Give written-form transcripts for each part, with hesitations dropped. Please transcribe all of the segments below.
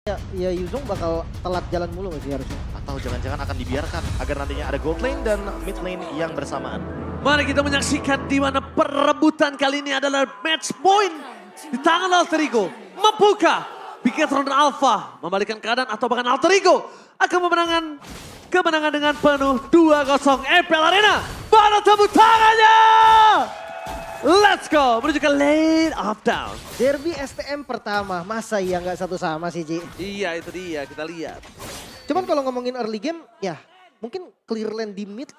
Ya Yuzong bakal telat jalan mulu gak sih harusnya? Atau jangan-jangan akan dibiarkan agar nantinya ada gold lane dan mid lane yang bersamaan. Mari kita menyaksikan di mana perebutan kali ini adalah match point di tangan Alter Ego. Mampukah Bigetron Alpha membalikan keadaan atau bahkan Alter Ego akan kemenangan dengan penuh 2-0 EPL Arena. Mana tepuk tangannya? Let's go menuju ke lane of down. Derby STM pertama, masa iya nggak satu sama sih Ji? Iya itu dia, kita lihat. Cuman kalau ngomongin early game, ya mungkin clear lane di mid,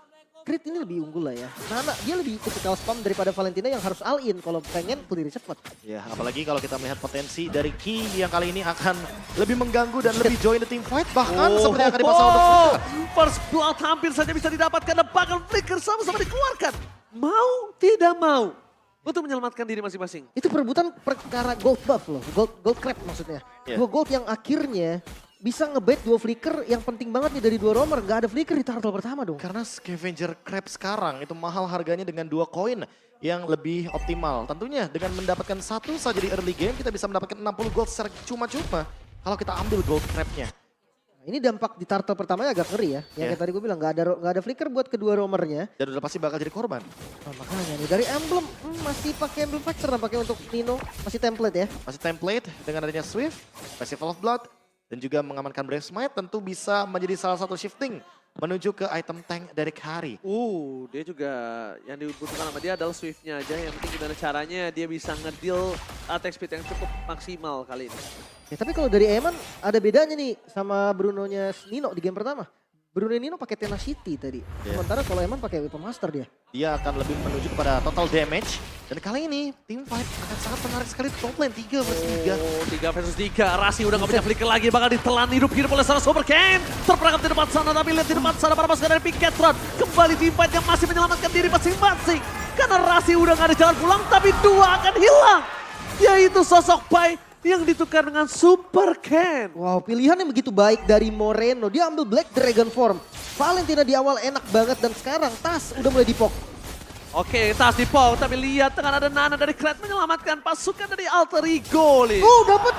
Crit ini lebih unggul lah ya. Nana dia lebih typical spam daripada Valentina yang harus all in kalau pengen clear cepet. Ya, apalagi kalau kita melihat potensi dari Ki yang kali ini akan lebih mengganggu dan lebih join the team fight. Bahkan seperti yang akan dipasang untuk Flicker. First blood hampir saja bisa didapatkan dan bahkan Flicker sama-sama dikeluarkan. Mau tidak mau untuk menyelamatkan diri masing-masing. Itu perebutan perkara gold buff loh, gold crab maksudnya. Yeah. Dua gold yang akhirnya bisa ngebait dua flicker yang penting banget nih dari dua roamer. Gak ada flicker di turtle pertama dong. Karena Scavenger Crab sekarang itu mahal harganya dengan 2 koin yang lebih optimal. Tentunya dengan mendapatkan satu saja di early game kita bisa mendapatkan 60 gold secara cuma-cuma kalau kita ambil gold crabnya. Ini dampak di turtle pertamanya agak ngeri ya. Yang kayak tadi gue bilang gak ada flicker buat kedua roamernya. Dan udah pasti bakal jadi korban. Nah, makanya nih dari emblem masih pakai emblem factor nampaknya untuk Nino. Masih template ya. Masih template dengan adanya Swift, Festival of Blood, dan juga mengamankan Brave Smite tentu bisa menjadi salah satu shifting menuju ke item tank dari Kari. Dia juga yang dibutuhkan sama dia adalah Swift-nya aja. Yang penting gimana caranya dia bisa ngedeal attack speed yang cukup maksimal kali ini. Ya, tapi kalau dari Eman ada bedanya nih sama Bruno-nya Nino di game pertama. Bruno Nino pakai Tenacity tadi. Sementara kalau Eman pakai Weapon Master dia. Dia akan lebih menuju kepada total damage. Dan kali ini team fight akan sangat menarik sekali top lane 3 versus 3. Oh, 3 versus 3. Rasi udah gak punya flicker lagi. Bakal ditelan hidup-hidup oleh sana Super Ken. Terperangkap di depan sana. Tapi lihat di depan sana para pasukan dari Bigetron. Kembali team fight yang masih menyelamatkan diri masing-masing. Karena Rasi udah gak ada jalan pulang. Tapi 2 akan hilang. Yaitu sosok Pai yang ditukar dengan Super Ken. Wow, pilihan yang begitu baik dari Moreno. Dia ambil Black Dragon form. Valentina di awal enak banget dan sekarang Tas udah mulai dipok. Oke, Tas dipok. Tapi lihat dengan ada Nana dari Kret menyelamatkan pasukan dari Alter Ego. Dapat.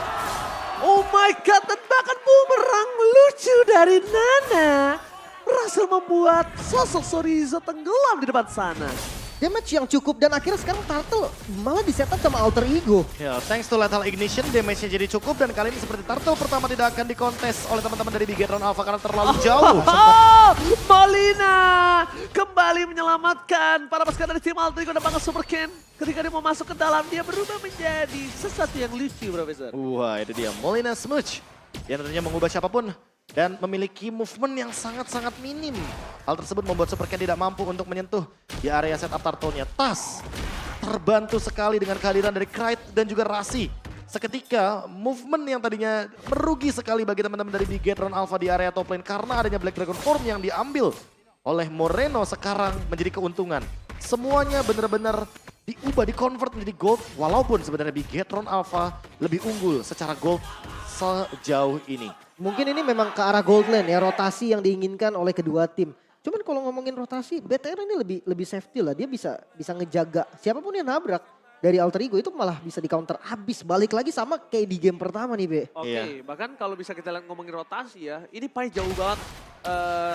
Oh my god, dan bahkan bumerang lucu dari Nana berhasil membuat sosok Sorizo tenggelam di depan sana. Damage yang cukup dan akhirnya sekarang Turtle malah disetup sama Alter Ego. Ya, thanks to Lethal Ignition, damage-nya jadi cukup dan kali ini seperti Turtle pertama tidak akan dikontes oleh teman-teman dari Bigetron Alpha karena terlalu jauh. Molina kembali menyelamatkan para pasukan dari tim Alter Ego dan bahkan Super Ken. Ketika dia mau masuk ke dalam, dia berubah menjadi sesuatu yang lucu, Profesor. Wah, itu dia Molina Smooch yang tentunya mengubah siapapun dan memiliki movement yang sangat-sangat minim. Hal tersebut membuat Super Ken tidak mampu untuk menyentuh di area setup turtle-nya. Tas terbantu sekali dengan kehadiran dari Krait dan juga Rasi. Seketika movement yang tadinya merugi sekali bagi teman-teman dari Bigetron Alpha di area top lane karena adanya Black Dragon form yang diambil oleh Moreno sekarang menjadi keuntungan. Semuanya benar-benar diubah, di-convert menjadi gold walaupun sebenarnya Bigetron Alpha lebih unggul secara gold sejauh ini. Mungkin ini memang ke arah gold lane ya, rotasi yang diinginkan oleh kedua tim. Cuman kalau ngomongin rotasi, BTR ini lebih safety lah. Dia bisa ngejaga siapapun yang nabrak dari Alter Ego itu malah bisa di counter abis. Balik lagi sama kayak di game pertama nih Be. Oke, bahkan kalau bisa kita lihat ngomongin rotasi ya, ini Pai jauh banget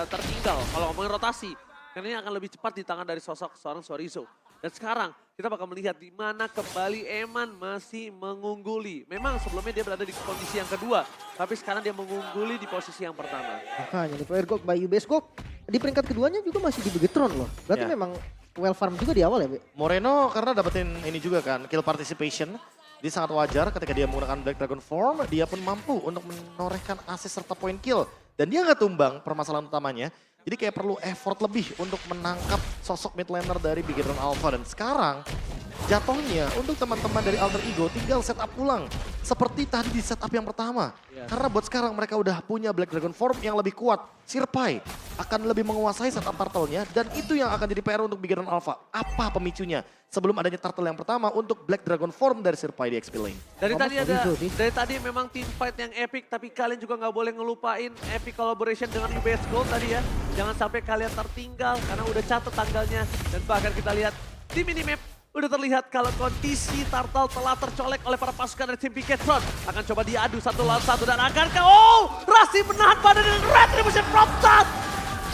tertinggal kalau ngomongin rotasi. Karena ini akan lebih cepat di tangan dari sosok seorang Sorizo. Dan sekarang kita bakal melihat di mana kembali Eman masih mengungguli. Memang sebelumnya dia berada di kondisi yang kedua, tapi sekarang dia mengungguli di posisi yang pertama. Makanya nih player gold by UBS Gold di peringkat keduanya juga masih di Bigetron loh. Berarti memang well farm juga di awal ya Be? Moreno karena dapetin ini juga kan, kill participation. Dia sangat wajar ketika dia menggunakan Black Dragon form, dia pun mampu untuk menorehkan assist serta point kill. Dan dia nggak tumbang permasalahan utamanya. Jadi kayak perlu effort lebih untuk menangkap sosok mid laner dari Bigetron Alpha. Dan sekarang jatuhnya untuk teman-teman dari Alter Ego tinggal setup ulang. Seperti tadi di setup yang pertama. Karena buat sekarang mereka udah punya Black Dragon form yang lebih kuat. Sirpai akan lebih menguasai setup turtle-nya. Dan itu yang akan jadi PR untuk Bigetron Alpha. Apa pemicunya? Sebelum adanya turtle yang pertama untuk Black Dragon form dari Sirpai di XP Lane. Dari tadi memang team fight yang epic, tapi kalian juga nggak boleh ngelupain epic collaboration dengan UBS Gold tadi ya. Jangan sampai kalian tertinggal karena udah catat tanggalnya. Dan bahkan kita lihat di minimap Udah terlihat kalau kondisi Turtle telah tercolek oleh para pasukan dari tim Bigetron. Akan coba diadu 1 lawan 1 dan akankah Rasi menahan badan dengan Retribution from Top.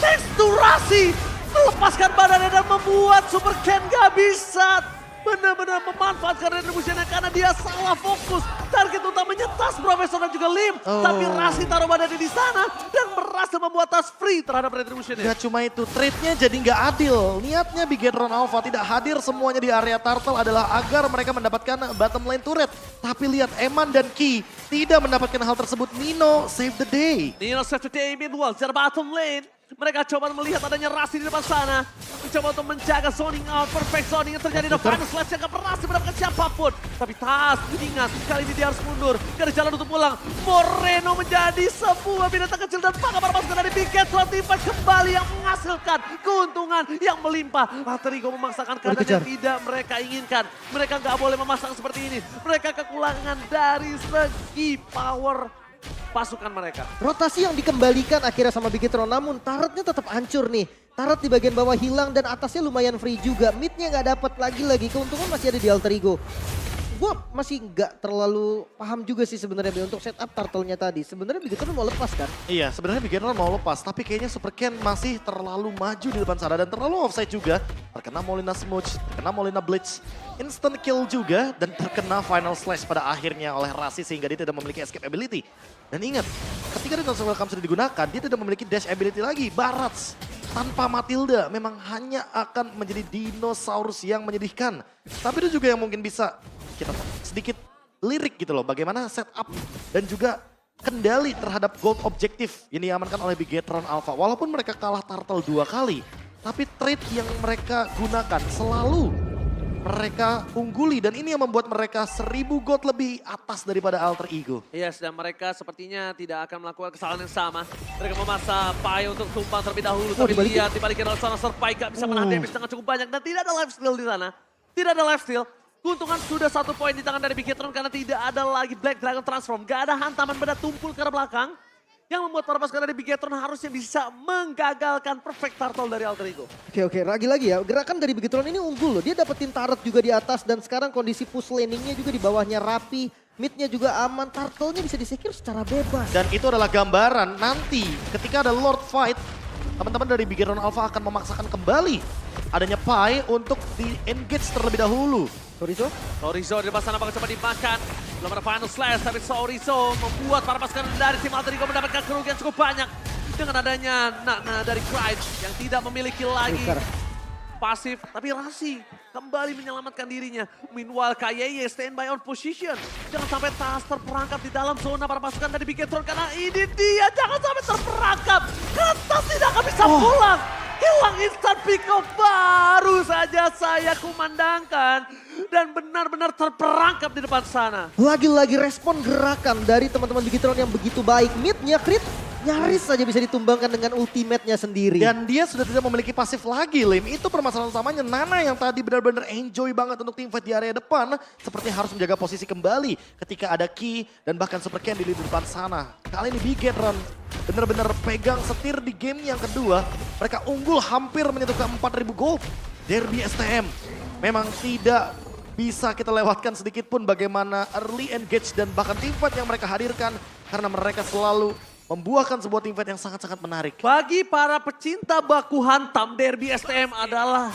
Thanks to Rasi melepaskan badannya dan membuat Super Ken gak bisa benar-benar memanfaatkan Retribution-nya karena dia salah fokus. Target utamanya tas Profesor dan juga Lim. Tapi Rasi taruh badannya di sana dan berhasil membuat tas free terhadap Retribution-nya. Gak cuma itu, trade-nya jadi nggak adil. Niatnya Bigetron Alpha tidak hadir semuanya di area Turtle adalah agar mereka mendapatkan bottom lane turret. Tapi lihat Eman dan Ki tidak mendapatkan hal tersebut. Nino save the day. Nino save the day meanwhile secara bottom lane. Mereka coba melihat adanya Rasi di depan sana. Mencoba untuk menjaga zoning out, perfect zoning yang terjadi. Dan final slash yang gak berhasil mendapatkan siapapun. Tapi Tas, ingat kali ini dia harus mundur. Gak ada jalan untuk pulang. Moreno menjadi sebuah binatang kecil dan bangga para pasukan dari Bigetron. Timpat kembali yang menghasilkan keuntungan yang melimpah. Alterigo memaksakan keadaan yang tidak mereka inginkan. Mereka gak boleh memasang seperti ini. Mereka kekurangan dari segi power pasukan mereka. Rotasi yang dikembalikan akhirnya sama Bigetron, namun turretnya tetap hancur nih. Turret di bagian bawah hilang dan atasnya lumayan free juga. Midnya nggak dapat lagi. Keuntungan masih ada di Alterigo. Gue masih nggak terlalu paham juga sih sebenarnya untuk setup turtle-nya tadi. Sebenarnya Bigetron mau lepas kan? Iya, sebenarnya Bigetron mau lepas, tapi kayaknya Super Ken masih terlalu maju di depan sana dan terlalu offside juga. Terkena Molina Smooch, terkena Molina Blitz, instant kill juga, dan terkena final slash pada akhirnya oleh Rasi sehingga dia tidak memiliki escape ability. Dan ingat, ketika Dinosaur Welcome sudah digunakan, dia tidak memiliki dash ability lagi. Barats tanpa Matilda memang hanya akan menjadi dinosaurus yang menyedihkan. Tapi itu juga yang mungkin bisa kita sedikit lirik gitu loh, bagaimana setup dan juga kendali terhadap gold objektif yang diamankan oleh Bigetron Alpha. Walaupun mereka kalah Turtle 2 kali, tapi trade yang mereka gunakan selalu mereka ungguli dan ini yang membuat mereka 1000 gold lebih atas daripada Alter Ego. Yes, dan mereka sepertinya tidak akan melakukan kesalahan yang sama. Mereka memaksa Pai untuk tumpang terlebih dahulu. Tapi lihat dibalikin oleh sana Pai gak bisa menahan damage dengan cukup banyak. Dan tidak ada lifesteal di sana. Tidak ada lifesteal. Keuntungan sudah 1 poin di tangan dari Bigetron karena tidak ada lagi Black Dragon Transform. Gak ada hantaman benda tumpul ke arah belakang. Yang membuat para pasukan dari Bigetron harusnya bisa menggagalkan perfect turtle dari Alter Ego. Oke, lagi-lagi ya, gerakan dari Bigetron ini unggul loh. Dia dapetin turret juga di atas dan sekarang kondisi push laningnya juga di bawahnya rapi. Midnya juga aman, turtle-nya bisa disecure secara bebas. Dan itu adalah gambaran nanti ketika ada Lord Fight, teman-teman dari Bigetron Alpha akan memaksakan kembali adanya Pai untuk di-engage terlebih dahulu. Sorizo di depan sana bakal coba dimakan. Belum ada final slash tapi Sorizo membuat para pasukan dari tim Alter Ego mendapatkan kerugian cukup banyak. Dengan adanya Nana dari Cryde yang tidak memiliki lagi pasif. Tapi Rasi kembali menyelamatkan dirinya. Meanwhile Kayeye standby on position. Jangan sampai Tas terperangkap di dalam zona para pasukan dari Bigetron. Karena ini dia jangan sampai terperangkap. Karena Tas tidak akan bisa pulang. Hilang instant pick off baru saja saya kumandangkan. Dan benar-benar terperangkap di depan sana. Lagi-lagi respon gerakan dari teman-teman Bigetron yang begitu baik. Midnya crit nyaris saja bisa ditumbangkan dengan ultimate-nya sendiri. Dan dia sudah tidak memiliki pasif lagi, Lim. Itu permasalahan utamanya. Nana yang tadi benar-benar enjoy banget untuk teamfight di area depan. Sepertinya harus menjaga posisi kembali ketika ada Ki dan bahkan Super Ken di depan sana. Kali ini Bigetron benar-benar pegang setir di game yang kedua. Mereka unggul hampir menyentuh ke 4.000 gold. Derby STM memang tidak bisa kita lewatkan sedikit pun bagaimana early engage dan bahkan teamfight yang mereka hadirkan. Karena mereka selalu membuahkan sebuah teamfight yang sangat-sangat menarik. Bagi para pecinta baku hantam, Derby STM adalah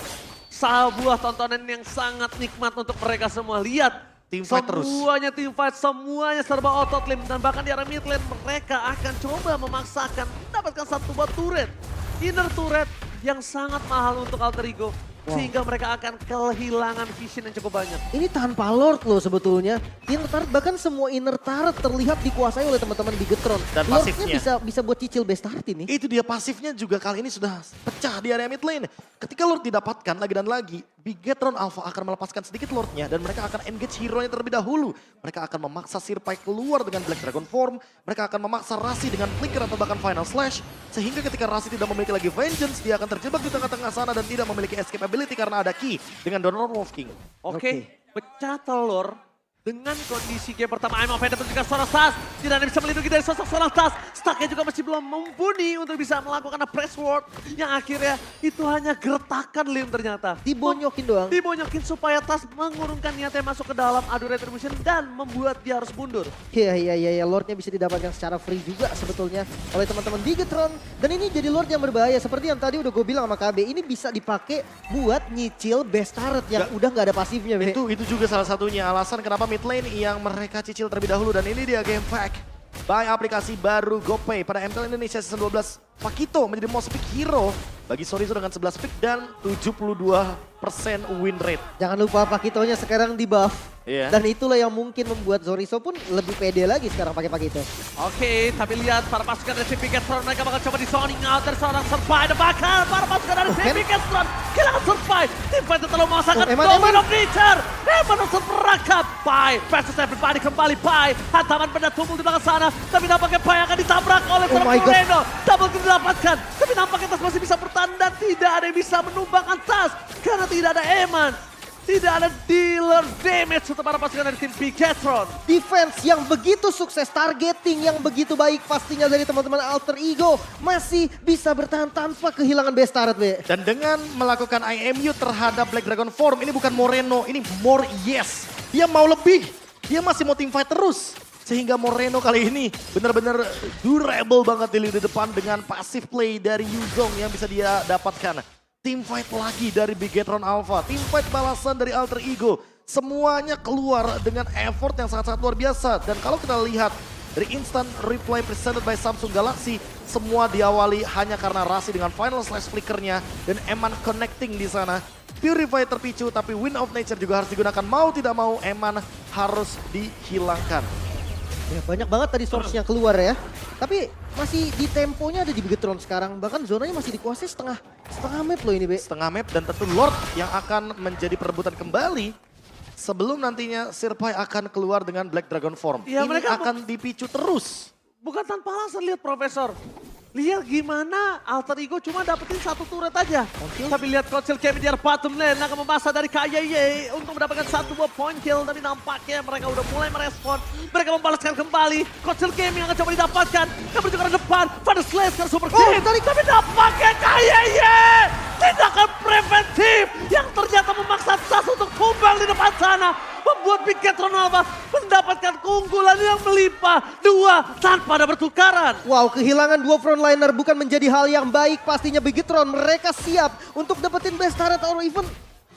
sebuah tontonan yang sangat nikmat untuk mereka semua. Lihat, Teamfight terus. semuanya teamfight, semuanya serba otot, Lim. Dan bahkan di area mid lane mereka akan coba memaksakan mendapatkan satu buah turret. Inner turret yang sangat mahal untuk Alter Ego. Sehingga mereka akan kehilangan vision yang cukup banyak. Ini tanpa Lord loh sebetulnya. Inner turret bahkan semua inner turret terlihat dikuasai oleh teman-teman Bigetron. Dan Lordnya pasifnya. bisa buat cicil best start ini. Itu dia pasifnya juga kali ini sudah pecah di area mid lane. Ketika Lord didapatkan lagi dan lagi, Bigetron Alpha akan melepaskan sedikit Lordnya dan mereka akan engage hero-nya terlebih dahulu. Mereka akan memaksa Sirpai keluar dengan Black Dragon Form. Mereka akan memaksa Rasi dengan Flicker atau bahkan Final Slash. Sehingga ketika Rasi tidak memiliki lagi Vengeance, dia akan terjebak di tengah-tengah sana dan tidak memiliki escape ability karena ada Ki dengan Donor Wolf King. Oke, pecah telur Dengan kondisi game pertama, Emma Fender dan juga seorang Tas. Tidak ada yang bisa melindungi dari sosok seorang Tas. Stucknya juga masih belum mumpuni untuk bisa melakukan press ward. Yang akhirnya itu hanya gertakan Lim ternyata. Dibonyokin doang. Dibonyokin supaya Tas mengurungkan niatnya masuk ke dalam adu retribution dan membuat dia harus mundur. Iya, Lordnya bisa didapatkan secara free juga sebetulnya oleh teman-teman Bigetron. Dan ini jadi Lord yang berbahaya, seperti yang tadi udah gue bilang sama KB, ini bisa dipakai buat nyicil best turret yang udah nggak ada pasifnya, Be. Itu juga salah satunya alasan kenapa mid lane yang mereka cicil terlebih dahulu. Dan ini dia game pack by aplikasi baru GoPay pada MPL Indonesia Season 12. Pakito menjadi most pick hero bagi Sorizo dengan 11 pick dan 72% win rate. Jangan lupa Pakitonya sekarang di buff. Iya. Dan itulah yang mungkin membuat Zorizo pun lebih pede lagi sekarang pakai Pakito. Oke, tapi lihat para pasukan dari tim Bigetron, mereka bakal coba di zoning out dari seorang Survive. Dan bakal para pasukan dari tim Bigetron kehilangan Survive. Tim Fight terlalu memasakkan Domain of Nature. Eman untuk merangkap. Pai versus everybody kembali. Pai, hantaman benda tumpul di belakang sana. Tapi nampaknya Pai akan ditabrak oleh seorang Moreno. Double kill didapatkan. Tapi nampaknya Tas masih bisa bertahan dan tidak ada yang bisa menumbangkan Tas. Karena tidak ada Eman. Tidak ada dealer damage untuk para pasukan dari tim Bigetron. Defense yang begitu sukses, targeting yang begitu baik pastinya dari teman-teman Alter Ego masih bisa bertahan tanpa kehilangan best turret, Be. Dan dengan melakukan IMU terhadap Black Dragon Form, ini bukan Moreno, ini more yes. Dia mau lebih, dia masih mau teamfight terus. Sehingga Moreno kali ini benar-benar durable banget di lini depan dengan passive play dari Yuzong yang bisa dia dapatkan. Team fight lagi dari Bigetron Alpha, team fight balasan dari Alter Ego. Semuanya keluar dengan effort yang sangat-sangat luar biasa. Dan kalau kita lihat dari instant replay presented by Samsung Galaxy, semua diawali hanya karena Rasi dengan final slash flickernya dan Eman connecting di sana. Purify terpicu tapi Wind of Nature juga harus digunakan. Mau tidak mau Eman harus dihilangkan. Ya, banyak banget tadi source-nya keluar ya. Tapi masih di temponya ada di Bigetron sekarang. Bahkan zonanya masih dikuasai setengah map loh ini, Be. Setengah map dan tentu Lord yang akan menjadi perebutan kembali sebelum nantinya Sirpai akan keluar dengan Black Dragon Form. Ya, ini mereka akan dipicu terus. Bukan tanpa alasan, lihat Profesor. Lihat gimana Alter Ego cuma dapetin satu turret aja. Tapi lihat Coachel Kemi di bottom lane akan memasang dari KYY untuk mendapatkan 1-2 point kill. Tapi nampaknya mereka udah mulai merespon. Mereka membalaskan kembali. Coachel Kemi akan coba didapatkan. Kamu juga ke depan. Pada Slash kan super kill. Tapi nampaknya KYY tindakan preventif yang ternyata memaksa Sas untuk tumbang di depan sana. Membuat Bigetron Alpha mendapatkan keunggulan yang melimpah. 2 tanpa ada bertukaran. Wow, kehilangan 2 frontliner bukan menjadi hal yang baik pastinya Bigetron. Mereka siap untuk dapetin best turret or even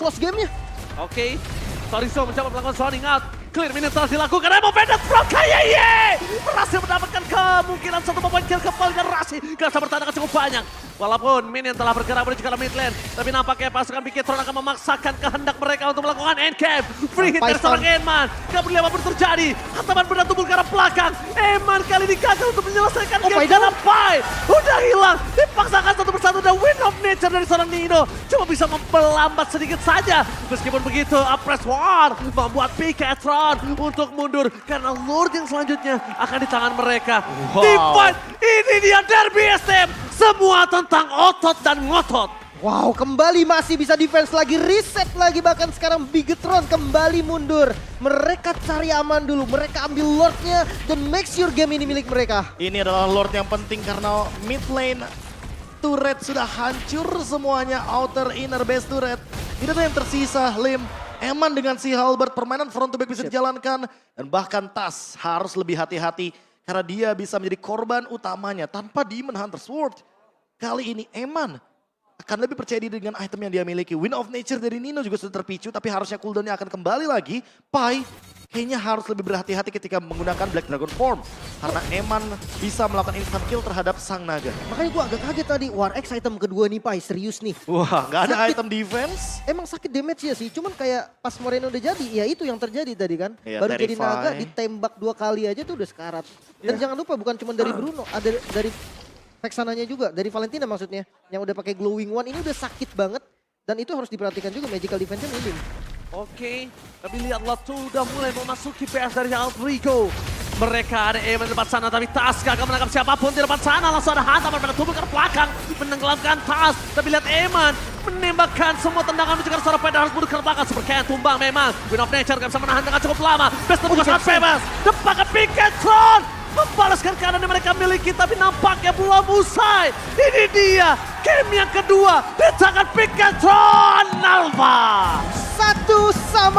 close game-nya. Oke, Sorizo mencoba melakukan zoning out. Clear minute telah dilakukan. Emo Bandit from KYY berhasil mendapatkan kemungkinan 1 point kill kembali dan Rasi gak bisa bertahan cukup banyak. Walaupun minion telah bergerak menuju ke mid lane, tapi nampaknya pasukan Bigetron akan memaksakan kehendak mereka untuk melakukan endgame. Free hit dari seorang Eman. Gak peduli apapun terjadi. Hantaman benda tubuh ke arah belakang. Eman kali ini gagal untuk menyelesaikan game karena Pai udah hilang. Dipaksakan satu persatu dan Wind of Nature dari seorang Nino cuma bisa memperlambat sedikit saja. Meskipun begitu, Press War membuat Bigetron untuk mundur karena Lord yang selanjutnya akan di tangan mereka. Wow. Ini dia Derby SM. Semua tentang otot dan ngotot. Wow, kembali masih bisa defense lagi, reset lagi, bahkan sekarang Bigetron kembali mundur. Mereka cari aman dulu, mereka ambil Lordnya dan make sure game ini milik mereka. Ini adalah Lord yang penting karena mid lane turret sudah hancur semuanya, outer inner base turret. Ini tuh yang tersisa, Lim. Eman dengan si Halberd, permainan front to back bisa dijalankan. Dan bahkan Tas harus lebih hati-hati karena dia bisa menjadi korban utamanya tanpa Demon Hunter Sword. Kali ini Eman akan lebih percaya diri dengan item yang dia miliki. Wind of Nature dari Nino juga sudah terpicu, tapi harusnya cooldownnya akan kembali lagi. Pai kayaknya harus lebih berhati-hati ketika menggunakan Black Dragon Form. Karena Eman bisa melakukan instant kill terhadap Sang Naga. Makanya gue agak kaget tadi, War X item kedua nih Pai, serius nih. Wah, gak ada Sakit. item defense. Emang sakit damage ya sih, cuman kayak pas Moreno udah jadi, ya itu yang terjadi tadi kan. Iya, Baru jadi Terrify. naga, ditembak 2 kali aja tuh udah sekarat. Dan jangan lupa bukan cuma dari Bruno, ada dari Vexananya juga, dari Valentina maksudnya. Yang udah pakai Glowing One, ini udah sakit banget. Dan itu harus diperhatikan juga, magical defense-nya minim. Oke, tapi lihatlah sudah mulai memasuki PS dari Alter Ego. Mereka ada Eman di depan sana, tapi Tas gak akan menangkap siapapun di depan sana. Langsung ada hantaman pada tubuh ke belakang, menenggelamkan Tas. Tapi lihat Eman menembakkan semua tendangan mencegah seorang Panda harus mundur ke belakang. Super Ken tumbang memang. Queen of Nature gak bisa menahan dengan cukup lama. Best terbuka sangat bebas. Depakan Pinkatron. Membalaskan keadaan yang mereka miliki tapi nampaknya belum usai. Ini dia game yang kedua di tangan Pinkatron Alpha. 1-1